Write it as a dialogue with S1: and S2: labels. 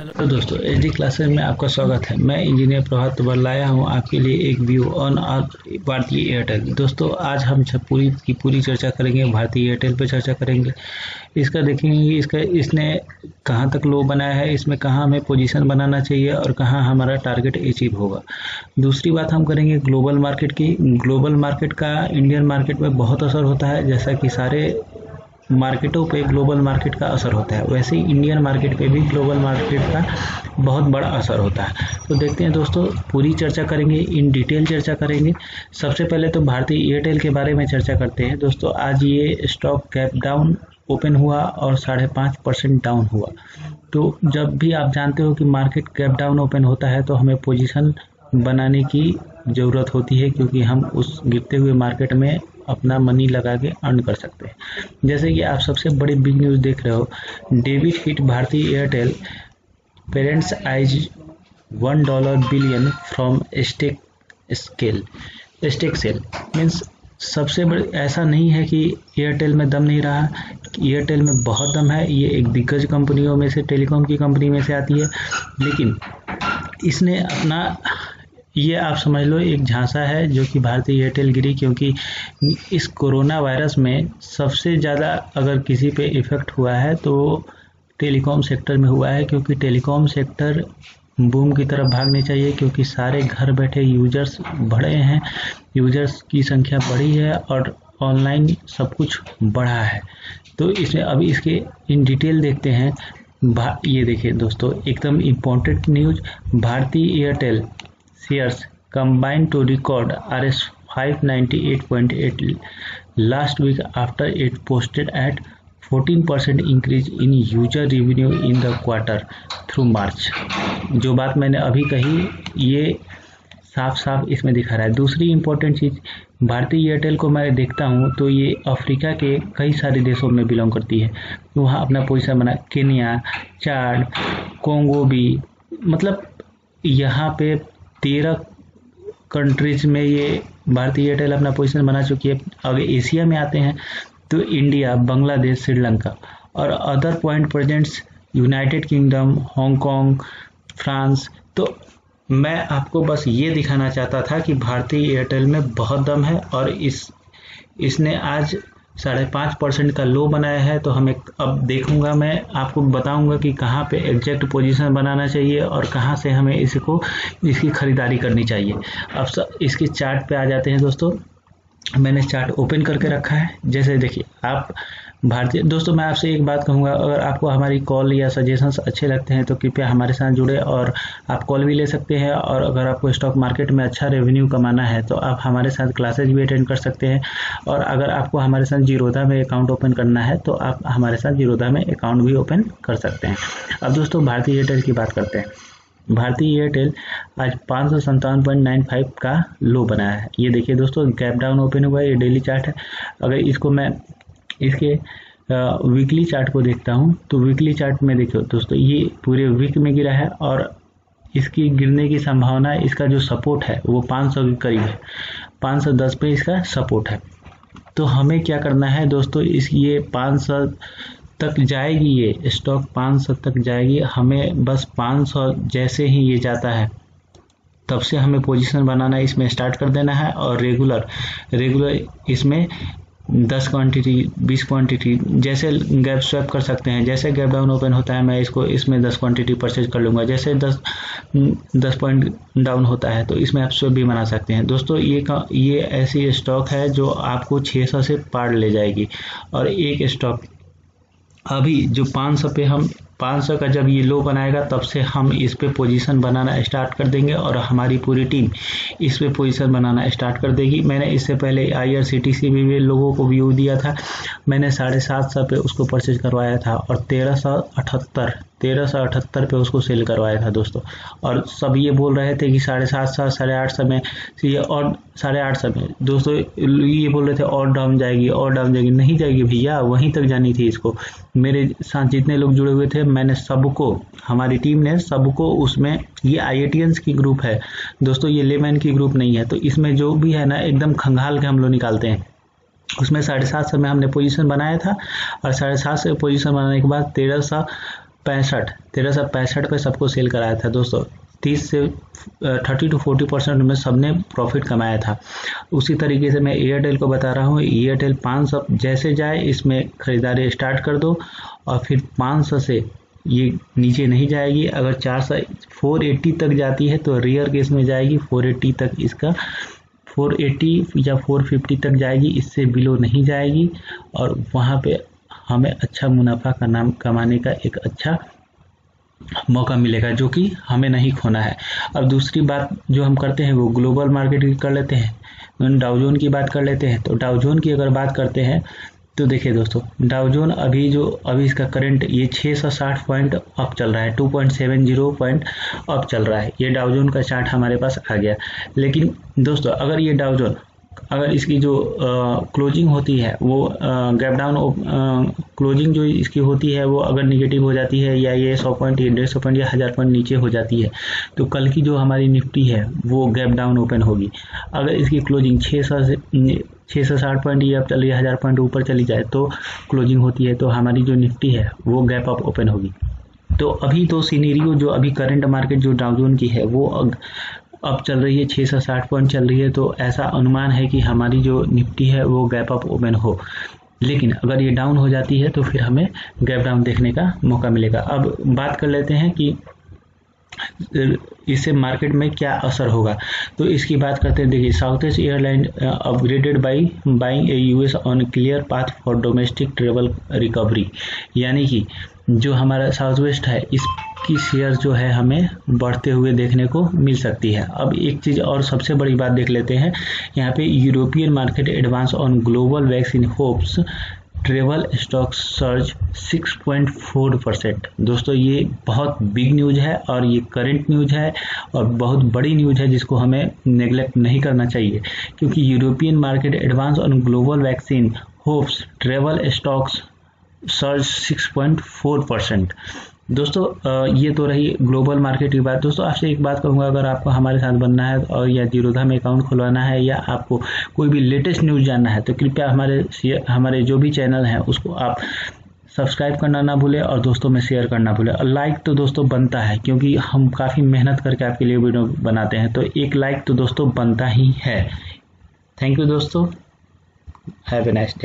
S1: Hello दोस्तों, HD classes में आपका स्वागत है। मैं इंजीनियर प्रभात तोमर लाया हूं आपके लिए एक व्यू ऑन भारतीय एयरटेल। दोस्तों आज हम पूरी चर्चा करेंगे, भारतीय एयरटेल पे चर्चा करेंगे। इसका देखेंगे इसने कहां तक लो बनाया है, इसमें कहां हमें पोजीशन बनाना चाहिए और कहां हमारा टारगेट अचीव होगा। दूसरी बात हम करेंगे ग्लोबल मार्केट की। ग्लोबल मार्केट का इंडियन मार्केट में बहुत असर होता है, जैसा कि सारे मार्केटों पे ग्लोबल मार्केट का असर होता है, वैसे ही इंडियन मार्केट पे भी ग्लोबल मार्केट का बहुत बड़ा असर होता है। तो देखते हैं दोस्तों, पूरी चर्चा करेंगे, इन डिटेल चर्चा करेंगे। सबसे पहले तो भारतीय एयरटेल के बारे में चर्चा करते हैं। दोस्तों आज ये स्टॉक गैप डाउन ओपन हुआ और 5.5% डाउन हुआ। तो जब भी आप जानते हो कि मार्केट गैप डाउन ओपन होता है तो हमें पोजीशन बनाने की ज़रूरत होती है, क्योंकि हम उस गिरते हुए मार्केट में अपना मनी लगा के अर्न कर सकते हैं। जैसे कि आप सबसे बड़ी बिग न्यूज़ देख रहे हो, डेबिट हिट भारतीय Airtel, parents eyes $1 billion from stake sale. Means सबसे बड़ी, ऐसा नहीं है कि एयरटेल में दम नहीं रहा, एयरटेल में बहुत दम है। ये एक दिग्गज कंपनियों में से, टेलीकॉम की कंपनी में से आती है, लेकिन इसने अपना, ये आप समझ लो एक झांसा है जो कि भारतीय एयरटेल गिरी, क्योंकि इस कोरोना वायरस में सबसे ज़्यादा अगर किसी पे इफ़ेक्ट हुआ है तो टेलीकॉम सेक्टर में हुआ है, क्योंकि टेलीकॉम सेक्टर बूम की तरफ भागने चाहिए, क्योंकि सारे घर बैठे यूजर्स बढ़े हैं, यूजर्स की संख्या बढ़ी है और ऑनलाइन सब कुछ बढ़ा है। तो इसमें अभी इसके इन डिटेल देखते हैं। ये देखिए दोस्तों, एकदम इम्पोर्टेंट न्यूज, भारतीय Airtel shares combined to record Rs 598.8 last week after it posted at 14% increase in user revenue in the quarter through March। जो बात मैंने अभी कही ये साफ साफ इसमें दिखा रहा है। दूसरी इम्पोर्टेंट चीज़, भारतीय एयरटेल को मैं देखता हूँ तो ये अफ्रीका के कई सारे देशों में बिलोंग करती है, वहाँ अपना पोजीशन बना, केन्या, चाड, कोंगो भी, मतलब यहाँ पे 13 कंट्रीज में ये भारतीय एयरटेल अपना पोजीशन बना चुकी है। अगर एशिया में आते हैं तो इंडिया, बांग्लादेश, श्रीलंका और other point presents United kingdom, Hong Kong, France. तो मैं आपको बस ये दिखाना चाहता था कि भारतीय एयरटेल में बहुत दम है और इसने आज 5.5% का लो बनाया है। तो हमें अब देखूंगा, मैं आपको बताऊंगा कि कहाँ पे एग्जैक्ट पोजीशन बनाना चाहिए और कहाँ से हमें इसकी खरीदारी करनी चाहिए। अब इसके चार्ट पे आ जाते हैं दोस्तों। मैंने चार्ट ओपन करके रखा है। जैसे देखिए आप भारतीय, दोस्तों मैं आपसे एक बात कहूँगा, अगर आपको हमारी कॉल या सजेशंस अच्छे लगते हैं तो कृपया हमारे साथ जुड़े, और आप कॉल भी ले सकते हैं। और अगर आपको स्टॉक मार्केट में अच्छा रेवेन्यू कमाना है तो आप हमारे साथ क्लासेज भी अटेंड कर सकते हैं। और अगर आपको हमारे साथ जीरोधा में अकाउंट ओपन करना है तो आप हमारे साथ जीरोधा में अकाउंट भी ओपन कर सकते हैं। अब दोस्तों भारतीय एयरटेल की बात करते हैं। भारतीय एयरटेल आज 557.95 का लो बनाया है। ये देखिए दोस्तों, गैप डाउन ओपन हुआ है, ये डेली चार्ट है। अगर इसको मैं इसके वीकली चार्ट को देखता हूं तो वीकली चार्ट में देखिए दोस्तों, ये पूरे वीक में गिरा है और इसकी गिरने की संभावना है। इसका जो सपोर्ट है वो 500 के करीब है, 510 पे इसका सपोर्ट है। तो हमें क्या करना है दोस्तों, ये 500 तक जाएगी, ये स्टॉक 500 तक जाएगी। हमें बस 500 जैसे ही ये जाता है तब से हमें पोजीशन बनाना, इसमें स्टार्ट कर देना है। और रेगुलर इसमें 10 क्वांटिटी, 20 क्वांटिटी, जैसे गैप स्वैप कर सकते हैं। जैसे गैप डाउन ओपन होता है मैं इसमें 10 क्वांटिटी परचेज कर लूँगा। जैसे 10 पॉइंट डाउन होता है तो इसमें आप स्वैप भी बना सकते हैं। दोस्तों ये ऐसी स्टॉक है जो आपको 600 से पार ले जाएगी। और एक स्टॉक अभी जो 500 पे, हम 500 का जब ये लो बनाएगा तब से हम इस पे पोजीशन बनाना स्टार्ट कर देंगे और हमारी पूरी टीम इस पे पोजीशन बनाना स्टार्ट कर देगी। मैंने इससे पहले IRCTC में भी लोगों को व्यू दिया था, मैंने 750 पे उसको परचेज करवाया था और 1378 पे उसको सेल करवाया था दोस्तों। और सब ये बोल रहे थे कि 750, 850 में ये, और 850 में दोस्तों ये बोल रहे थे और डाउन जाएगी। नहीं जाएगी भैया, वहीं तक जानी थी इसको। मेरे साथ जितने लोग जुड़े हुए थे, मैंने सबको, हमारी टीम ने सबको उसमें, ये IITians की ग्रुप है दोस्तों, ये लेमैन की ग्रुप नहीं है। तो इसमें जो भी है ना, एकदम खंगाल के हम लोग निकालते हैं। उसमें 750 में हमने पोजीशन बनाया था और 750 से पोजीशन बनाने के बाद 1365 पे सबको सेल कराया था दोस्तों। 30 से 30 to 40% में सबने प्रॉफिट कमाया था। उसी तरीके से मैं एयरटेल को बता रहा हूँ, एयरटेल 500 जैसे जाए इसमें खरीदारी स्टार्ट कर दो और फिर 500 से ये नीचे नहीं जाएगी। अगर 480 तक जाती है तो रेयर केस में जाएगी 480 तक, इसका 480 या 450 तक जाएगी, इससे बिलो नहीं जाएगी और वहाँ पे हमें अच्छा मुनाफा कमाने का एक अच्छा मौका मिलेगा, जो कि हमें नहीं खोना है। अब दूसरी बात जो हम करते हैं वो ग्लोबल मार्केट की कर लेते हैं, डाउ जोन की बात कर लेते हैं। तो डाउ जोन की अगर बात करते हैं तो देखिए दोस्तों, डाउ जोन अभी इसका करंट ये 660 पॉइंट अप चल रहा है, 2.70 पॉइंट अप चल रहा है। ये डाउ जोन का चार्ट हमारे पास आ गया। लेकिन दोस्तों अगर ये डाउ जोन अगर इसकी जो क्लोजिंग होती है वो गैप डाउन क्लोजिंग जो इसकी होती है वो अगर निगेटिव हो जाती है या ये 100 पॉइंट या 150 पॉइंट या 1000 पॉइंट नीचे हो जाती है तो कल की जो हमारी निफ्टी है वो गैप डाउन ओपन होगी। अगर इसकी क्लोजिंग 660 पॉइंट या चल रही है 1000 पॉइंट ऊपर चली जाए तो क्लोजिंग होती है तो हमारी जो निफ्टी है वो गैप अप ओपन होगी। तो अभी तो सीनेरियो जो अभी करंट मार्केट जो डाउ जोन की है वो अब चल रही है 660 पॉइंट चल रही है, तो ऐसा अनुमान है कि हमारी जो निफ्टी है वो गैप अप ओपन हो। लेकिन अगर ये डाउन हो जाती है तो फिर हमें गैप डाउन देखने का मौका मिलेगा। अब बात कर लेते हैं कि इससे मार्केट में क्या असर होगा, तो इसकी बात करते हैं। देखिए, southwest airline upgraded by buying A US on clear path for domestic travel recovery, यानी कि जो हमारा साउथवेस्ट है इसकी शेयर जो है हमें बढ़ते हुए देखने को मिल सकती है। अब एक चीज़ और सबसे बड़ी बात देख लेते हैं, यहाँ पे European market advance on global vaccine hopes travel stock surge 6.4%। दोस्तों ये बहुत बिग न्यूज है और ये करंट न्यूज है और बहुत बड़ी न्यूज है जिसको हमें नेग्लेक्ट नहीं करना चाहिए, क्योंकि European market advance on global vaccine hopes travel stocks surge 6.4%। दोस्तों ये तो रही ग्लोबल मार्केट की बात। दोस्तों आपसे एक बात कहूँगा, अगर आपको हमारे साथ बनना है और या जीरोधा में अकाउंट खुलवाना है या आपको कोई भी लेटेस्ट न्यूज़ जानना है तो कृपया हमारे जो भी चैनल हैं उसको आप सब्सक्राइब करना ना भूलें और दोस्तों में शेयर करना भूलें। और लाइक तो दोस्तों बनता है, क्योंकि हम काफ़ी मेहनत करके आपके लिए वीडियो बनाते हैं, तो एक लाइक तो दोस्तों बनता ही है। थैंक यू दोस्तों, हैव ए नाइस डे।